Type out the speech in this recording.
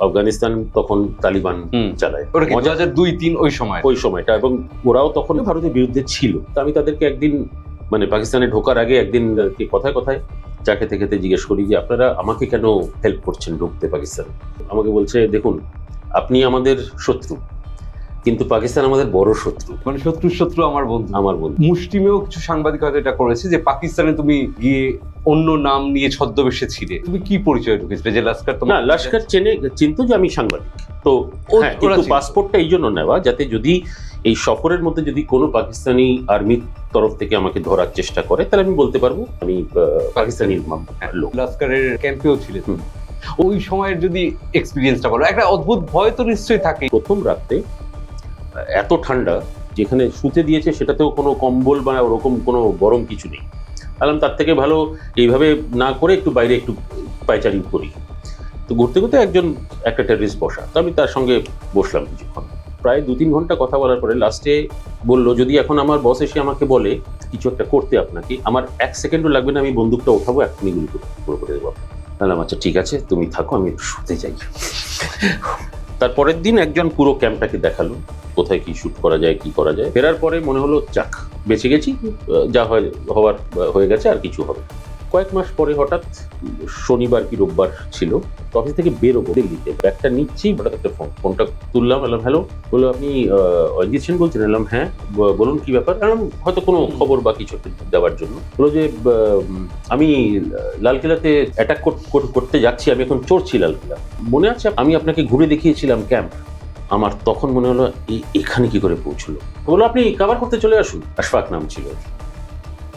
আফগানিস্তান তখন তালিবান চালায়, 2002-03 ওই সময়টা, এবং ওরাও তখন ভারতের বিরুদ্ধে ছিল। তা আমি তাদেরকে একদিন মানে পাকিস্তানে ঢোকার আগে একদিন কথায় কথায় চা খেতে খেতে জিজ্ঞেস করি যে আপনারা আমাকে কেন হেল্প করছেন ঢুকতে পাকিস্তানে। আমাকে বলছে দেখুন আপনি আমাদের শত্রু, কিন্তু পাকিস্তান আমাদের বড় শত্রু। মানে শত্রু আমার বন্ধু। আমার বন্ধু। মুষ্টিমেয় কিছু সাংবাদিক হয়তো এটা করেছে যে পাকিস্তানে তুমি গিয়ে অন্য নাম নিয়ে ছদ্মবেশে ছিলে, তুমি কি পরিচয় ঢুকেছিলে? যে লস্কর না, লস্কর চিনতো যে আমি সাংবাদিক, তো কিন্তু পাসপোর্টটা এই জন্য নেওয়া যাতে যদি এই সফরের মধ্যে যদি কোনো পাকিস্তানি আর্মির তরফ থেকে আমাকে ধরার চেষ্টা করে তাহলে আমি বলতে পারবো আমি পাকিস্তানি লোক। লস্করের ক্যাম্পেও ছিলে। ওই সময়ের যদি এক্সপিরিয়েন্সটা বলো। একটা অদ্ভুত ভয় তো নিশ্চয়ই থাকে। প্রথম রাতে এত ঠান্ডা, যেখানে শুতে দিয়েছে সেটাতেও কোনো কম্বল বা ওরকম কোনো গরম কিছু নেই। বললাম তার থেকে ভালো এইভাবে না করে একটু বাইরে একটু পায়চারি করি। তো ঘুরতে ঘুরতে একটা টেররিস্ট বসা, তো আমি তার সঙ্গে বসলাম কিছুক্ষণ, প্রায় 2-3 ঘন্টা কথা বলার পরে লাস্টে বললো যদি এখন আমার বস এসে আমাকে বলে কিছু একটা করতে আপনাকে, আমার 1 সেকেন্ডও লাগবে না, আমি বন্দুকটা ওঠাবো, এখনই গুলি পুরো করে দেবো। বললাম আচ্ছা ঠিক আছে তুমি থাকো, আমি একটু শুতে যাই। তারপরের দিন একজন পুরো ক্যাম্পটাকে দেখালো কোথায় কি শুট করা যায়, কি করা যায়। ফেরার পরে মনে হলো যাক বেঁচে গেছি, যা হওয়ার হয়ে গেছে, আর কিছু হবে। কয়েক মাস পরে হঠাৎ শনিবার কি রোববার ছিল, অফিস থেকে বেরোবো দিল্লিতে, ব্যাগটা নিচ্ছি, হঠাৎ একটা ফোনটা তুললাম, বললাম হ্যালো, বললো আপনি অরিজিৎ সেন বলছেন? বললাম হ্যাঁ, বলুন কি ব্যাপার? হয়তো কোনো খবর বা কিছু দেওয়ার জন্য। বললো যে আমি লালকেল্লাতে অ্যাটাক করতে যাচ্ছি, আমি এখন চড়ছি লালকেল্লা, মনে আছে আমি আপনাকে ঘুরে দেখিয়েছিলাম ক্যাম্প? আমার তখন মনে হলো এখানে কি করে পৌঁছলো। বললো আপনি কভার করতে চলে আসুন। আশফাক নাম ছিল।